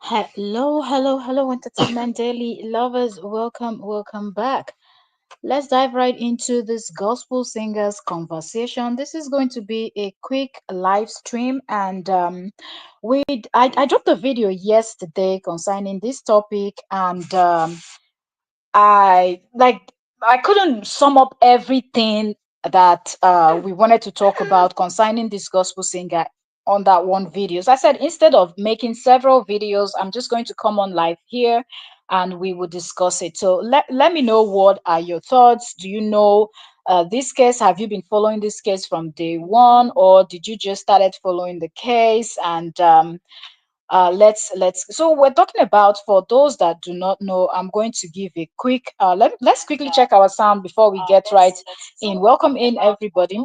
Hello, hello, hello, Entertainment Daily lovers. Welcome back. Let's dive right into this gospel singers conversation. This is going to be a quick live stream, and I dropped a video yesterday concerning this topic, and I like I couldn't sum up everything that we wanted to talk about concerning this gospel singer on that one video. So I said instead of making several videos, I'm just going to come on live here and we will discuss it. So let me know, what are your thoughts? Do you know this case? Have you been following this case from day one, or did you just started following the case? And let's so we're talking about, for those that do not know, I'm going to give a quick let's quickly check our sound before we get right in. Welcome in, everybody.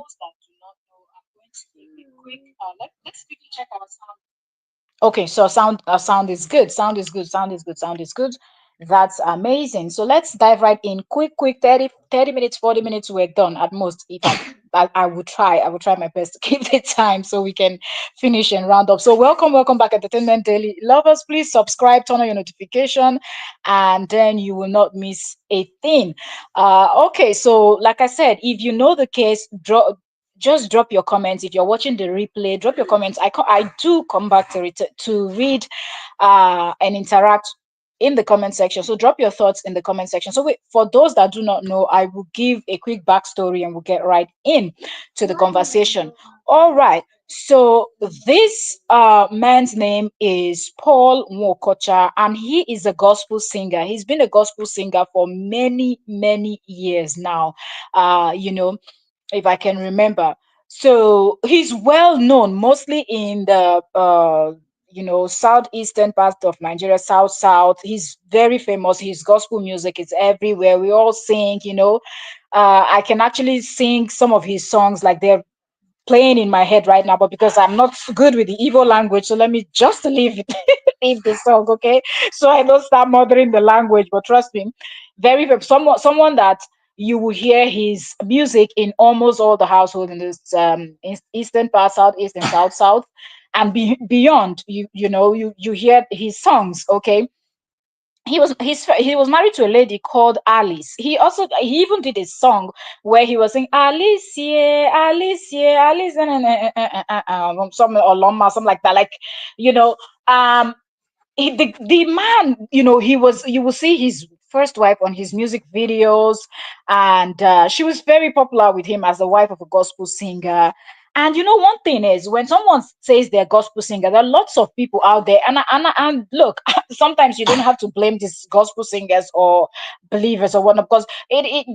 Okay, so sound is good. Sound is good. Sound is good. Sound is good. That's amazing. So let's dive right in. Quick 30 minutes, 40 minutes, we're done at most. If I would try. I would try my best to keep the time so we can finish and round up. So welcome back, Entertainment Daily lovers. Please subscribe, turn on your notification, and then you will not miss a thing. Okay, so like I said, if you know the case, just drop your comments. If you're watching the replay, drop your comments. I do come back to read and interact in the comment section. So drop your thoughts in the comment section. So for those that do not know, I will give a quick backstory and we'll get right in to the conversation. All right. So this man's name is Paul Nwokocha, and he is a gospel singer. He's been a gospel singer for many years now. If I can remember. So he's well known mostly in the southeastern part of Nigeria, south. He's very famous. His gospel music is everywhere. We all sing. I can actually sing some of his songs like they're playing in my head right now, but because I'm not good with the Igbo language, so let me just leave it, leave the song, okay? So I don't start murdering the language, but trust me, someone that you will hear his music in almost all the household in this eastern part, southeast, and south, and beyond. You hear his songs, okay? He was married to a lady called Alice. He even did a song where he was saying Alice, yeah, Alice, yeah, Alice, something or Loma, something like that. Like, you know, the man, you will see his first wife on his music videos, and she was very popular with him as the wife of a gospel singer. And one thing is, when someone says they're gospel singer, there are lots of people out there, and look, sometimes you don't have to blame these gospel singers or believers or whatnot, because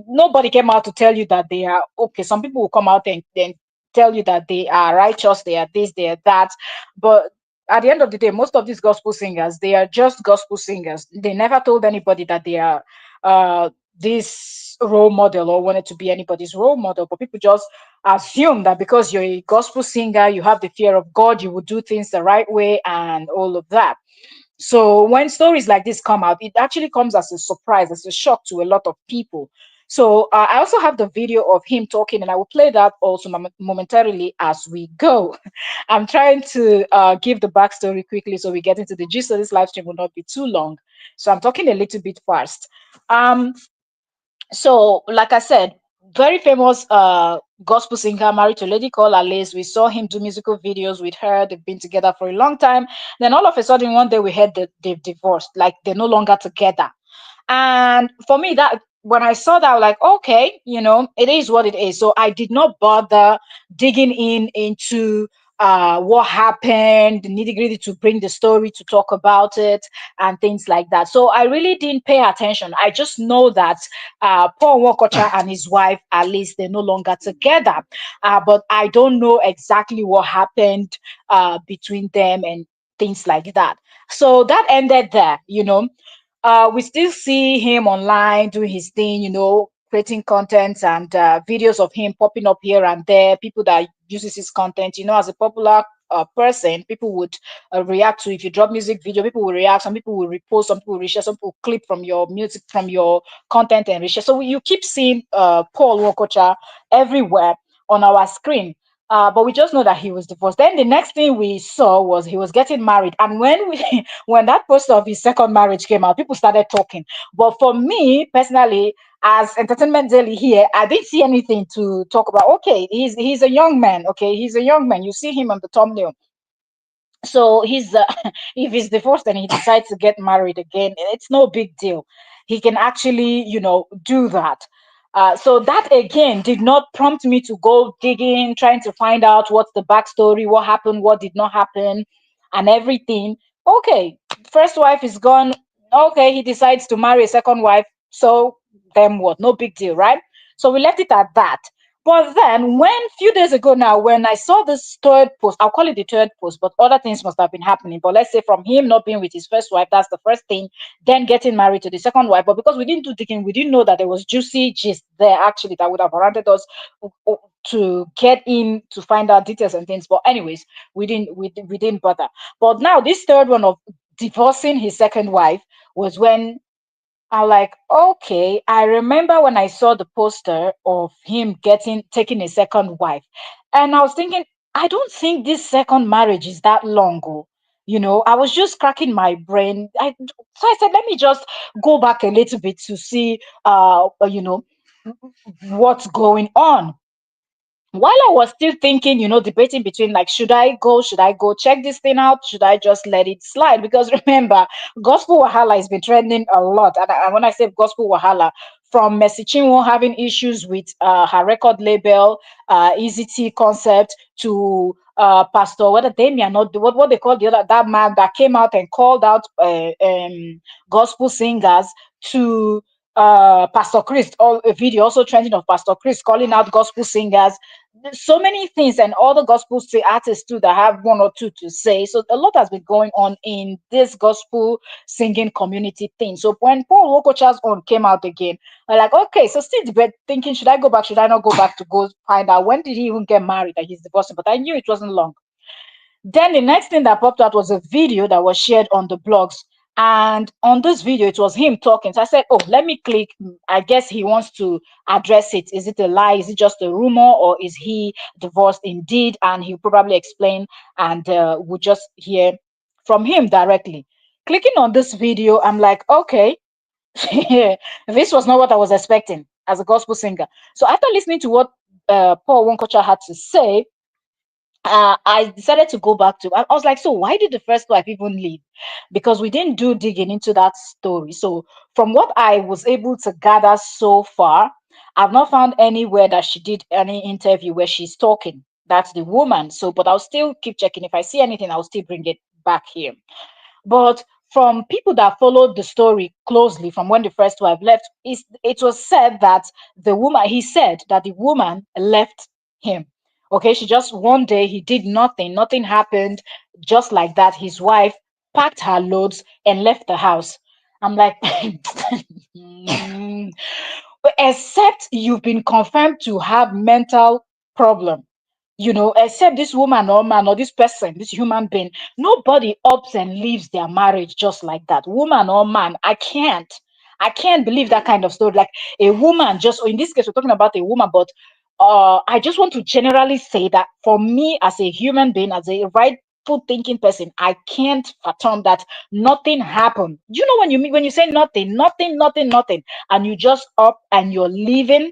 nobody came out to tell you that they are okay. Some people will come out and then tell you that they are righteous, they are this, they are that, but at the end of the day, most of these gospel singers, they are just gospel singers. They never told anybody that they are this role model or wanted to be anybody's role model. But people just assume that because you're a gospel singer, you have the fear of God, you will do things the right way and all of that. So when stories like this come out, it actually comes as a surprise, as a shock to a lot of people. So I also have the video of him talking, and I will play that also momentarily as we go. I'm trying to give the backstory quickly so we get into the gist of this live stream will not be too long. So I'm talking a little bit fast. Um, so like I said, very famous gospel singer, married to a lady called Alice. We saw him do musical videos with her. They've been together for a long time. Then all of a sudden one day we heard that they've divorced, like they're no longer together. And for me, that when I saw that, I was like, okay, it is what it is. So I did not bother digging into what happened, the nitty gritty, to bring the story, to talk about it and things like that. So I really didn't pay attention. I just know that Paul Wokocha and his wife, at least, they're no longer together. But I don't know exactly what happened between them and things like that. So that ended there. We still see him online doing his thing, creating content and videos of him popping up here and there. People that uses his content, as a popular person, people would react to. If you drop music video, people will react. Some people will repost, some people will reshare, some people will clip from your music, from your content, and reshare. So you keep seeing Paul Wokocha everywhere on our screen. But we just know that he was divorced. Then the next thing we saw was he was getting married. And when we when that poster of his second marriage came out, people started talking. But for me personally, as Entertainment Daily here, I didn't see anything to talk about. Okay, he's a young man. Okay, he's a young man. You see him on the thumbnail. So he's if he's divorced and he decides to get married again, it's no big deal. He can actually, do that. So that again did not prompt me to go digging, trying to find out what's the backstory, what happened, what did not happen, and everything. Okay, first wife is gone. Okay, he decides to marry a second wife. So then what? No big deal, right? So we left it at that. But then, when few days ago now, when I saw this third post, I'll call it the third post, but other things must have been happening. But let's say from him not being with his first wife, that's the first thing, then getting married to the second wife. But because we didn't do digging, we didn't know that there was juicy gist there actually that would have warranted us to get in to find out details and things. But anyways, we didn't bother. But now this third one of divorcing his second wife was when I'm like, okay, I remember when I saw the poster of him getting taking a second wife, and I was thinking, I don't think this second marriage is that long ago. I was just cracking my brain. So I said, let me just go back a little bit to see, what's going on. While I was still thinking, debating between like, should I go check this thing out? Should I just let it slide? Because remember, Gospel Wahala has been trending a lot. And when I say Gospel Wahala, from Mercy Chinwo having issues with her record label, Easy T Concept, to Pastor, whether Damien, not what they call the other, that man that came out and called out gospel singers, to Pastor Chris, a video also trending of Pastor Chris calling out gospel singers. There's so many things, and all the gospel artists too that have one or two to say. So a lot has been going on in this gospel singing community thing. So when Paul Wokocha's own came out again, I'm like, okay, so still debate thinking, should I go back? Should I not go back to go find out when did he even get married that he's divorcing? But I knew it wasn't long. Then the next thing that popped out was a video that was shared on the blogs. And on this video, it was him talking. So I said, oh, let me click. I guess he wants to address it. Is it a lie? Is it just a rumor? Or is he divorced indeed? And he'll probably explain, and we'll just hear from him directly. Clicking on this video, I'm like, okay, this was not what I was expecting as a gospel singer. So after listening to what Paul Wonkocha had to say, I decided to go back to. I was like, so why did the first wife even leave? Because we didn't do digging into that story. So from what I was able to gather so far, I've not found anywhere that she did any interview where she's talking. That's the woman. So, but I'll still keep checking. If I see anything, I'll still bring it back here. But from people that followed the story closely from when the first wife left, it was said that he said that the woman left him. Okay, she just one day he did nothing happened. Just like that, his wife packed her loads and left the house. I'm like, except you've been confirmed to have mental problem, except this woman or man or this person, this human being, nobody ups and leaves their marriage just like that. Woman or man, I can't believe that kind of story. Like a woman, just in this case, we're talking about a woman, but I just want to generally say that for me as a human being, as a rightful thinking person, I can't fathom that nothing happened. You know, when you say nothing, and you just up and you're leaving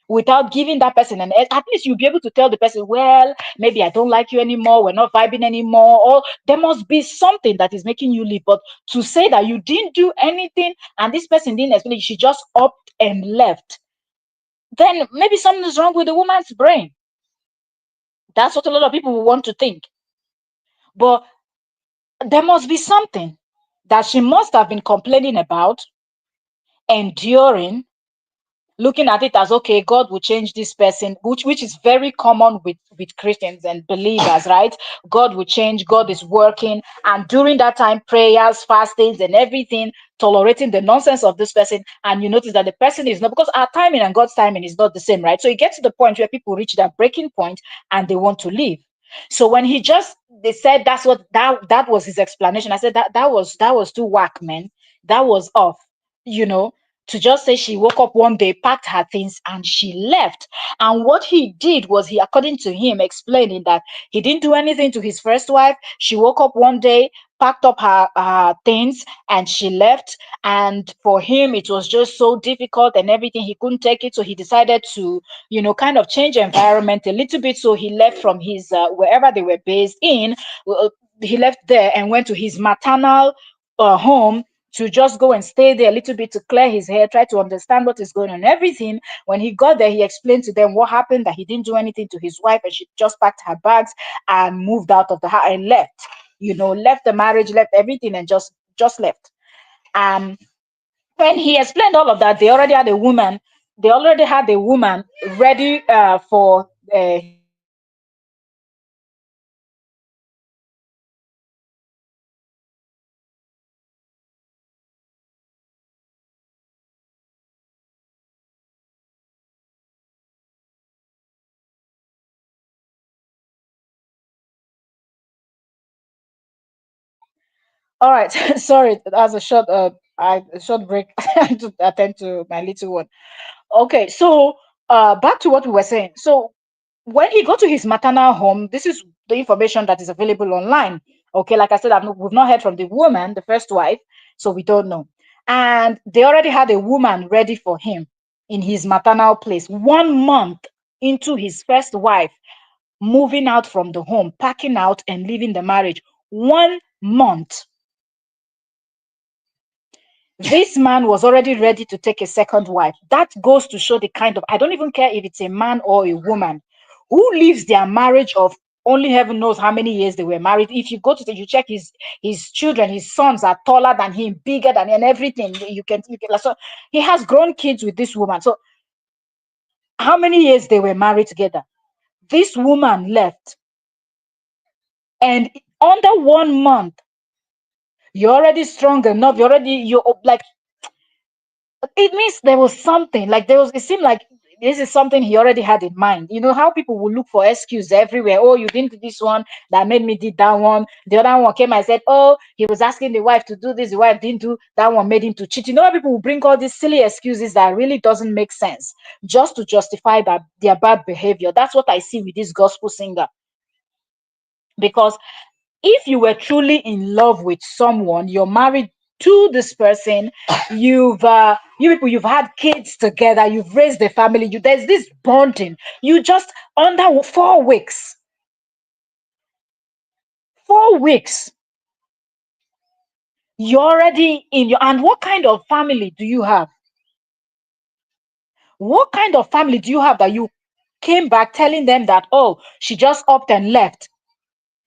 without giving that person, and at least you'll be able to tell the person, well, maybe I don't like you anymore, we're not vibing anymore, or there must be something that is making you leave. But to say that you didn't do anything and this person didn't explain, she just up and left, then maybe something is wrong with the woman's brain. That's what a lot of people will want to think. But there must be something that she must have been complaining about, enduring, looking at it as, okay, God will change this person, which is very common with Christians and believers, right? God will change, God is working, and during that time, prayers, fastings, and everything, tolerating the nonsense of this person, and you notice that the person is not, because our timing and God's timing is not the same, right? So it gets to the point where people reach that breaking point and they want to leave. So when they said that was his explanation. I said that was too whack, man. That was off, you know to just say she woke up one day, packed her things, and she left. And what he did was, he, according to him, explaining that he didn't do anything to his first wife. She woke up one day, packed up her things, and she left. And for him, it was just so difficult and everything. He couldn't take it. So he decided to, kind of change environment a little bit. So he left from his wherever they were based in. He left there and went to his maternal home to just go and stay there a little bit to clear his head, try to understand what is going on, everything. When he got there, he explained to them what happened, that he didn't do anything to his wife, and she just packed her bags and moved out of the house and left. Left the marriage, left everything, and just left. Um, when he explained all of that, they already had a woman ready for his marriage. And the woman was already ready to take a second wife. And he was just waiting for the second wife to come back. All right. Sorry, that's a short break. I had to attend to my little one. Okay, so back to what we were saying. So when he got to his maternal home, this is the information that is available online. Okay, like I said, we've not heard from the woman, the first wife, so we don't know. And they already had a woman ready for him in his maternal place 1 month into his first wife moving out from the home, packing out and leaving the marriage. 1 month. This man was already ready to take a second wife. That goes to show the kind of, I don't even care if it's a man or a woman, who leaves their marriage of only heaven knows how many years they were married. If you go to you check his children, his sons are taller than him, bigger than him, and everything. You can so he has grown kids with this woman. So how many years they were married together? This woman left, and under 1 month, you're already strong enough. You're like, it means there was something, like it seemed like this is something he already had in mind. You know how people will look for excuse everywhere. Oh, you didn't do this one, that made me did that one. The other one came and said, oh, he was asking the wife to do this, the wife didn't do that, one made him to cheat. You know how people will bring all these silly excuses that really doesn't make sense, just to justify that their bad behavior. That's what I see with this gospel singer. Because if you were truly in love with someone, you're married to this person, you people, you've had kids together, you've raised a family, there's this bonding. You just, under 4 weeks, 4 weeks, you're already in your, and what kind of family do you have? What kind of family do you have that you came back telling them that, oh, she just upped and left?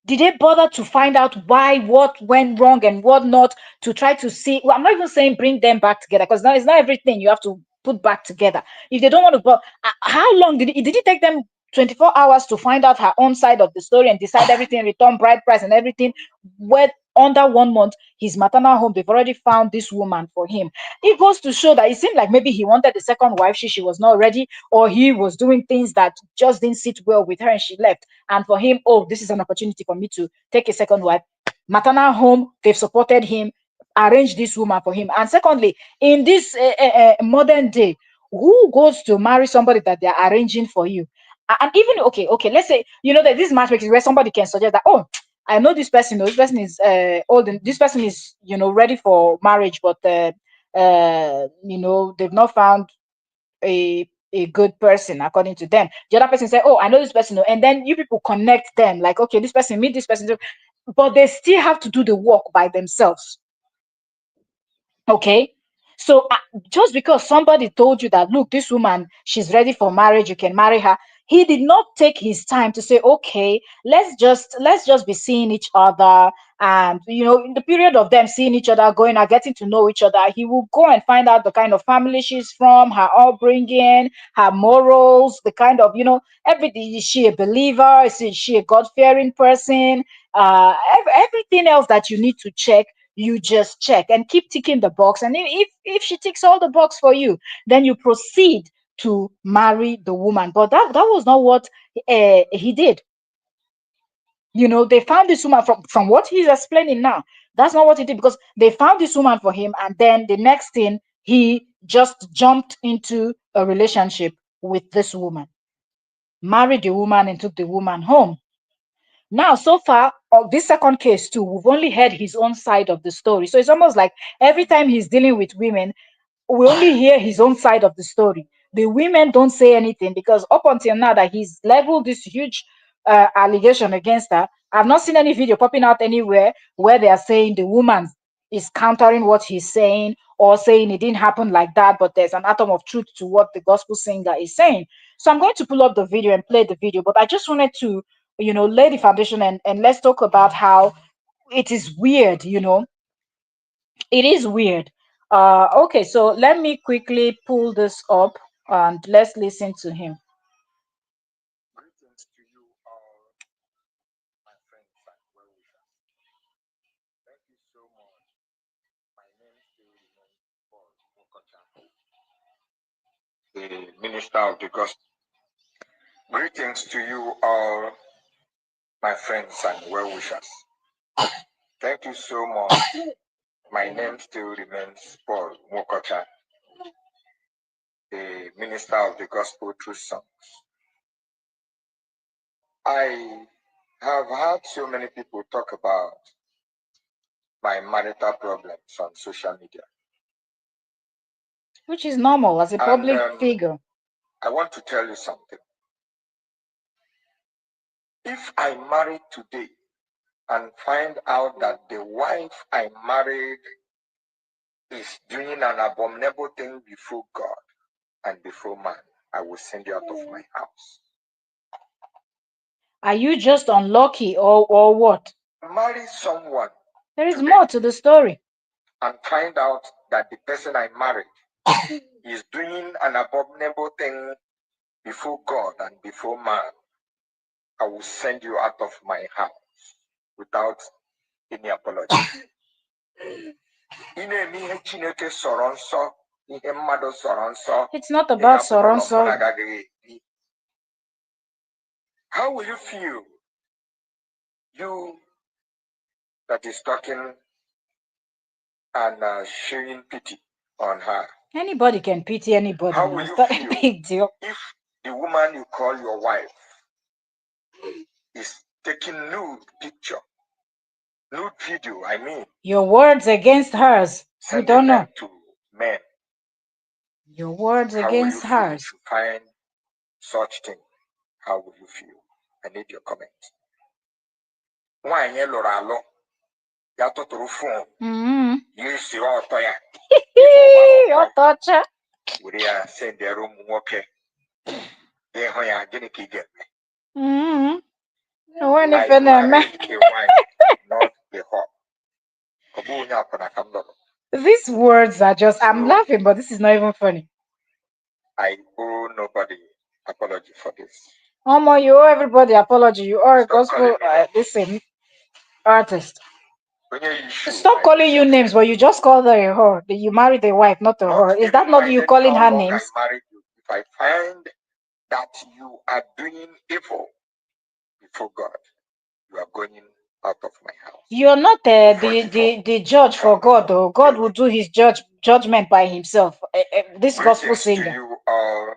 Did they bother to find out why, what went wrong and what not, to try to see? Well, I'm not even saying bring them back together, because now it's not everything you have to put back together. If they don't want to go, how long did it take them? 24 hours to find out her own side of the story and decide everything, return bride price and everything. Where under 1 month, his maternal home, they've already found this woman for him. It goes to show that it seemed like maybe he wanted the second wife, she was not ready, or he was doing things that just didn't sit well with her and she left. And for him, oh, this is an opportunity for me to take a second wife. Maternal home, they've supported him, arranged this woman for him. And secondly, in this modern day, who goes to marry somebody that they're arranging for you? And even, okay, let's say, that this matchmaking where somebody can suggest that, oh, I know this person, this person is old, and this person is, ready for marriage, but they've not found a good person according to them. The other person say, oh, I know this person, and then you people connect them, like, okay, this person, meet this person, but they still have to do the work by themselves. Okay. So just because somebody told you that, look, this woman, she's ready for marriage, you can marry her, he did not take his time to say, okay, let's just be seeing each other. And in the period of them seeing each other, going out, getting to know each other, he will go and find out the kind of family she's from, her upbringing, her morals, the kind of, everything. Is she a believer? Is she a God-fearing person? Everything else that you need to check, you just check and keep ticking the box. And if she ticks all the box for you, then you proceed to marry the woman. But that was not what he did. They found this woman, from what he's explaining now. That's not what he did, because they found this woman for him, and then the next thing, he just jumped into a relationship with this woman, married the woman, and took the woman home. Now, so far, of this second case too, we've only heard his own side of the story. So it's almost like every time he's dealing with women, we only hear his own side of the story. The women don't say anything because up until now that he's leveled this huge allegation against her, I've not seen any video popping out anywhere where they are saying the woman is countering what he's saying or saying it didn't happen like that, but there's an atom of truth to what the gospel singer is saying. So I'm going to pull up the video and play the video, but I just wanted to, lay the foundation, and let's talk about how it is weird, it is weird. Okay, so let me quickly pull this up and let's listen to him. Greetings to you all, my friends and well-wishers. Thank you so much. My name still remains Paul Mokocha, the minister of the gospel. Greetings to you all, my friends and well-wishers. Thank you so much. My name still remains Paul Mokocha, the minister of the gospel through songs. I have heard so many people talk about my marital problems on social media. Which is normal as a public figure. I want to tell you something. If I marry today and find out that the wife I married is doing an abominable thing before God and before man, I will send you out of my house. Are you just unlucky or what? Marry someone. There is more to the story. And find out that the person I married is doing an abominable thing before God and before man. I will send you out of my house without any apology. It's not about Soronso. How will you feel? You that is talking and showing pity on her. Anybody can pity anybody. How will you feel a big deal if the woman you call your wife is taking nude picture, nude video, I mean? Your words against hers. We don't know. To men. Your words against hers. If you find such thing, how will you feel? I need your comment. Why loralo? Ya totoro phone. You see auto ya. Otocha. We are send the room okay. Then how ya gonna get me? When if an not the hot. These words are just, I'm laughing, but this is not even funny. I owe nobody apology for this. Omo, you owe everybody apology. You are a gospel listen, artist. Stop calling you names, but you just call her a whore. You married a wife, not a whore. Is that not you calling her names? I married you. If I find that you are doing evil before God, you are going out of my house. You're not the judge for God, though. God will do his judgment by himself. This gospel singer. To you all,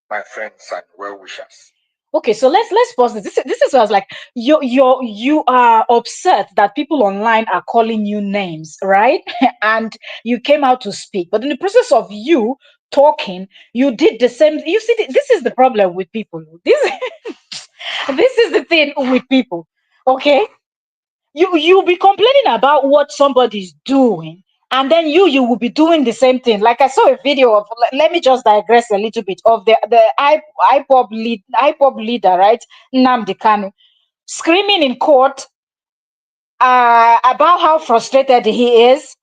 my friends and well-wishers. Okay, so let's pause this. This is what I was like. You are upset that people online are calling you names, right? And you came out to speak, but in the process of you talking, you did the same. You see, this is the problem with people. This is the thing with people. Okay, you'll be complaining about what somebody's doing, and then you will be doing the same thing. Like I saw a video of, let me just digress a little bit, of the IPOB leader, right, Nnamdi Kanu, screaming in court about how frustrated he is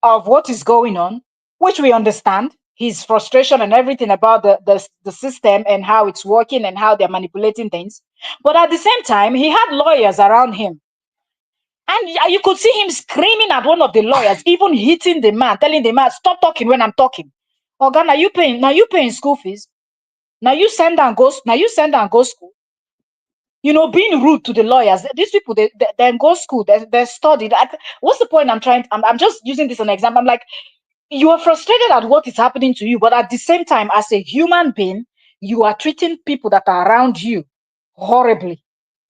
of what is going on, which we understand his frustration and everything about the system and how it's working and how they're manipulating things. But at the same time, he had lawyers around him. And you could see him screaming at one of the lawyers, even hitting the man, telling the man, "Stop talking when I'm talking." Oh God, now you paying school fees. Now you send and go. Now you send and go school. Being rude to the lawyers. These people, they then go school. They studied. What's the point? I'm just using this as an example. I'm like, You are frustrated at what is happening to you, but at the same time, as a human being, you are treating people that are around you horribly.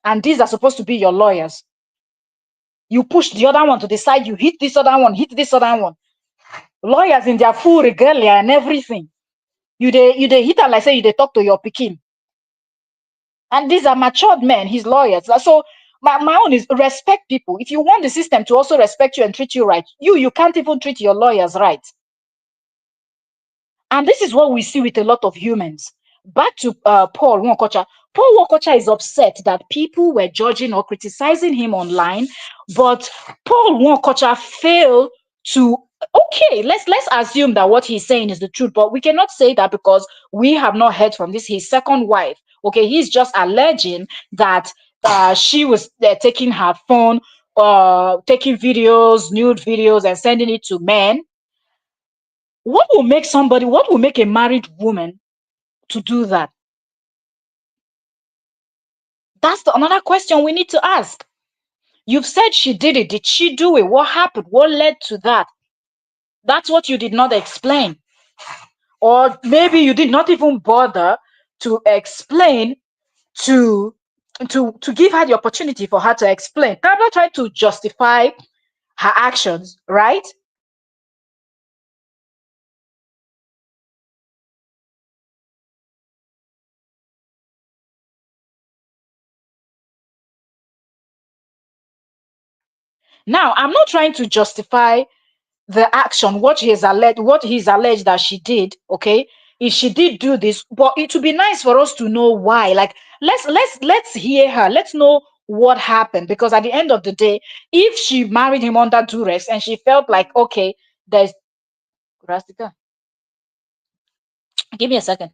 And these are supposed to be your lawyers. You push the other one to the side, you hit this other one, hit this other one. Lawyers in their full regalia and everything. You they hit and like say you they talk to your pikin. And these are matured men, his lawyers. So my own is respect people. If you want the system to also respect you and treat you right, you can't even treat your lawyers right. And this is what we see with a lot of humans. Back to Paul Nwokocha. Paul Nwokocha is upset that people were judging or criticizing him online, but Paul Nwokocha failed to. Okay, let's assume that what he's saying is the truth, but we cannot say that because we have not heard from this his second wife. Okay, he's just alleging that she was taking her phone, taking videos, nude videos, and sending it to men. What will make a married woman to do that? That's another question we need to ask. You've said she did it. Did she do it? What happened? What led to that? That's what you did not explain. Or maybe you did not even bother to explain to give her the opportunity for her to explain. I'm not trying to justify her actions, right? Now, I'm not trying to justify the action, what he's alleged that she did. Okay, if she did do this, but it would be nice for us to know why. Like, let's hear her. Let's know what happened, because at the end of the day, if she married him under duress and she felt like, okay, there's Rastika, give me a second.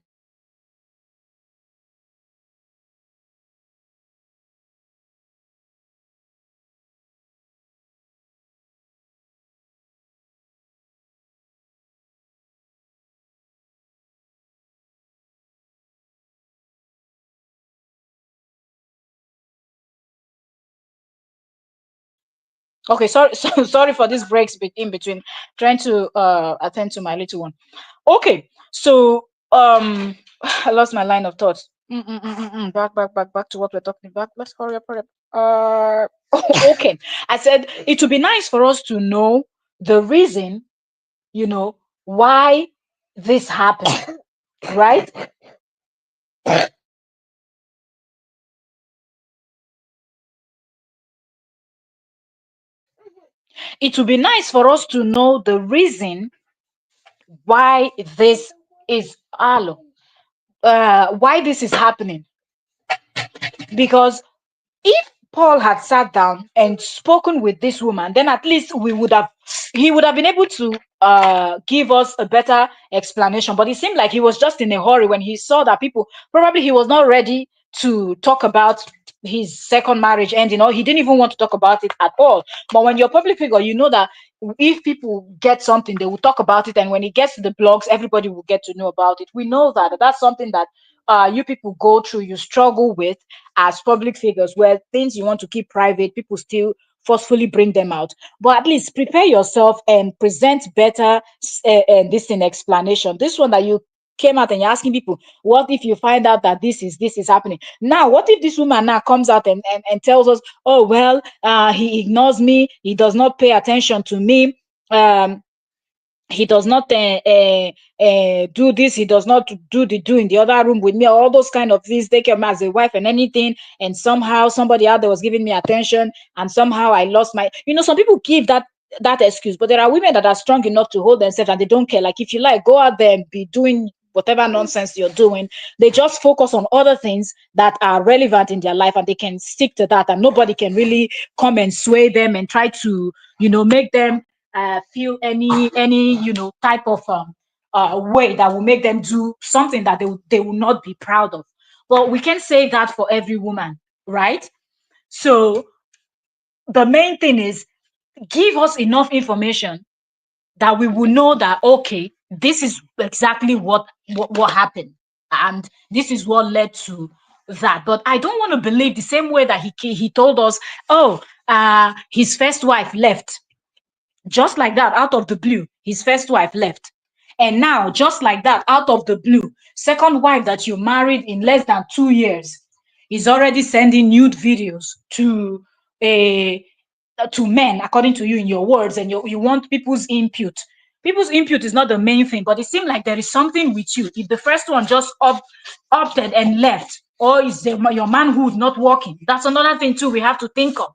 Okay, sorry, sorry for these breaks in between, trying to attend to my little one. Okay, so I lost my line of thoughts. Back to what we're talking about. Let's hurry up, hurry up. Okay, I said it would be nice for us to know the reason, why this happened, right? It would be nice for us to know the reason why this is why this is happening. Because if Paul had sat down and spoken with this woman, then at least he would have been able to give us a better explanation. But it seemed like he was just in a hurry when he saw that probably he was not ready to talk about his second marriage ending, or he didn't even want to talk about it at all. But when you're a public figure, you know that if people get something, they will talk about it, and when it gets to the blogs, everybody will get to know about it. We know that that's something that you people go through, you struggle with as public figures, where things you want to keep private, people still forcefully bring them out. But at least prepare yourself and present better this in explanation. This one that you came out and you're asking people, what if you find out that this is happening? Now, what if this woman now comes out and tells us, oh well, he ignores me, he does not pay attention to me, he does not do this, he does not do in the other room with me, all those kind of things, take care of me as a wife and anything, and somehow somebody out there was giving me attention, and somehow I lost my, some people give that excuse, but there are women that are strong enough to hold themselves and they don't care. Like, if you like, go out there and be doing whatever nonsense you're doing. They just focus on other things that are relevant in their life, and they can stick to that, and nobody can really come and sway them and try to make them feel any type of way that will make them do something that they will not be proud of. But we can say that for every woman, right? So the main thing is, give us enough information that we will know that, okay, this is exactly what happened, and this is what led to that. But I don't want to believe the same way that he told us, oh, his first wife left just like that, out of the blue. his first wife left. And now, just like that, out of the blue, second wife that you married in less than 2 years is already sending nude videos to a to men, according to you in your words, and you want people's input. People's input is not the main thing, but it seems like there is something with you. If the first one just opted and left, or is your manhood not working? That's another thing too we have to think of.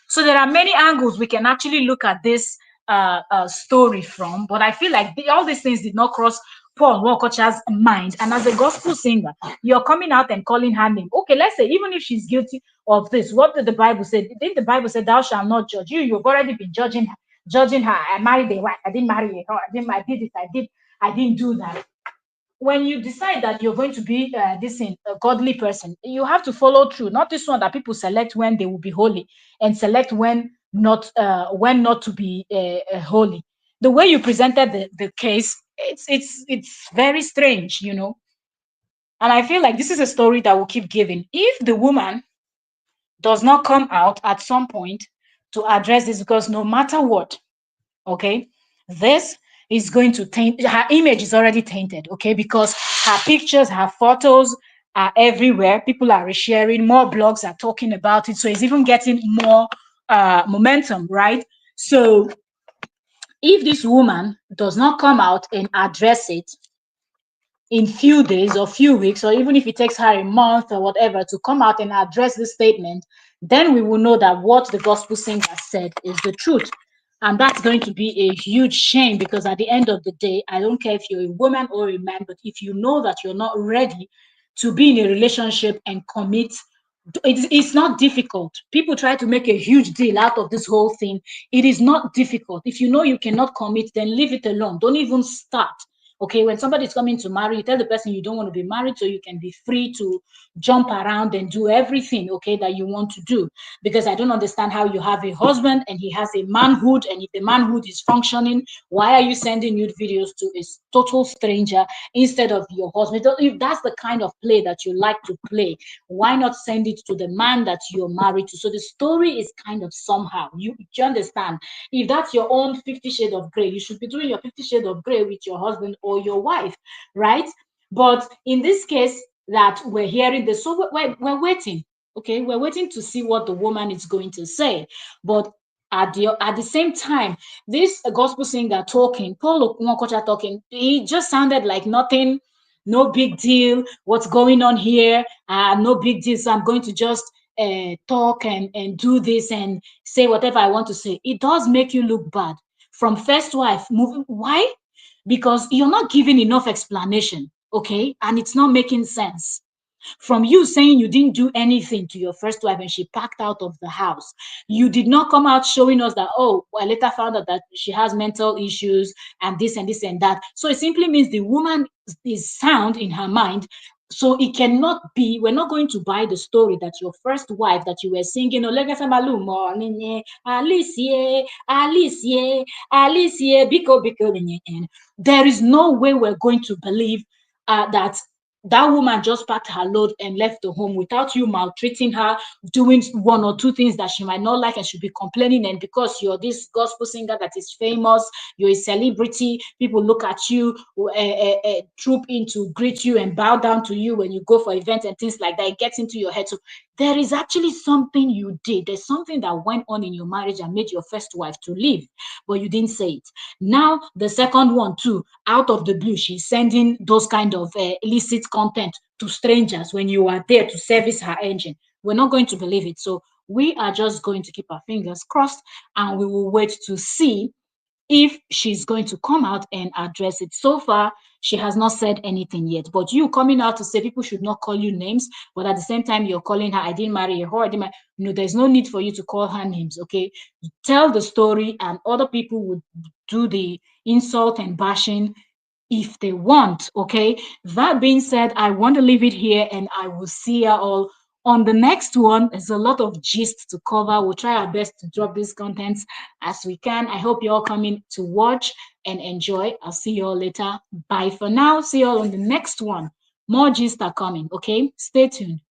So there are many angles we can actually look at this story from, but I feel like all these things did not cross Paul Walkocha's mind. And as a gospel singer, you're coming out and calling her name. Okay, let's say even if she's guilty of this, what did the Bible say? Didn't the Bible say, "Thou shalt not judge"? You've already been judging her. I married a wife. I didn't marry her. I did it. I didn't do that. When you decide that you're going to be a godly person, you have to follow through. Not this one that people select when they will be holy and select when not to be holy. The way you presented the case, it's very strange, you know. And I feel like this is a story that will keep giving. If the woman does not come out at some point to address this, because no matter what, okay, this is going to taint her image. Is already tainted, okay, because her pictures, her photos are everywhere. People are resharing, more blogs are talking about it, so it's even getting more momentum, right? So if this woman does not come out and address it in few days or few weeks, or even if it takes her a month or whatever to come out and address this statement, then we will know that what the gospel singer said is the truth. And that's going to be a huge shame, because at the end of the day, I don't care if you're a woman or a man, but if you know that you're not ready to be in a relationship and commit, it's not difficult. People try to make a huge deal out of this whole thing. It is not difficult. If you know you cannot commit, then leave it alone. Don't even start. Okay, when somebody is coming to marry, you tell the person you don't want to be married, so you can be free to jump around and do everything, okay, that you want to do. Because I don't understand how you have a husband and he has a manhood, and if the manhood is functioning, why are you sending nude videos to a total stranger instead of your husband? If that's the kind of play that you like to play, why not send it to the man that you're married to? So the story is kind of somehow, you understand? If that's your own 50 shades of gray, you should be doing your 50 shades of gray with your husband or your wife, right? But in this case that we're hearing this, so we're waiting. Okay, we're waiting to see what the woman is going to say. But at the same time, this gospel singer talking, Paul Nwakocha talking, he just sounded like nothing, no big deal. What's going on here? No big deal. So I'm going to just talk and do this and say whatever I want to say. It does make you look bad. From first wife moving, why? Because you're not giving enough explanation, okay? And it's not making sense. From you saying you didn't do anything to your first wife and she packed out of the house, you did not come out showing us that, oh, I later found out that she has mental issues and this and this and that. So it simply means the woman is sound in her mind. So it cannot be, we're not going to buy the story that your first wife that you were singing, Alicia, Alicia, Alicia, Biko, Biko. There is no way we're going to believe that that woman just packed her load and left the home without you maltreating her, doing one or two things that she might not like and should be complaining. And because you're this gospel singer that is famous, you're a celebrity, people look at you, troop in to greet you and bow down to you when you go for events and things like that. It gets into your head. So there is actually something you did. There's something that went on in your marriage and made your first wife to leave, but you didn't say it. Now, the second one too, out of the blue, she's sending those kind of illicit content to strangers when you are there to service her engine. We're not going to believe it. So we are just going to keep our fingers crossed, and we will wait to see if she's going to come out and address it. So far, she has not said anything yet. But you coming out to say people should not call you names, but at the same time, you're calling her, I didn't marry her, I didn't marry. No, there's no need for you to call her names, okay? Tell the story, and other people would do the insult and bashing if they want, okay? That being said, I want to leave it here, and I will see you all on the next one. There's a lot of gist to cover. We'll try our best to drop these contents as we can. I hope you're all coming to watch and enjoy. I'll see you all later. Bye for now. See you all on the next one. More gist are coming, okay? Stay tuned.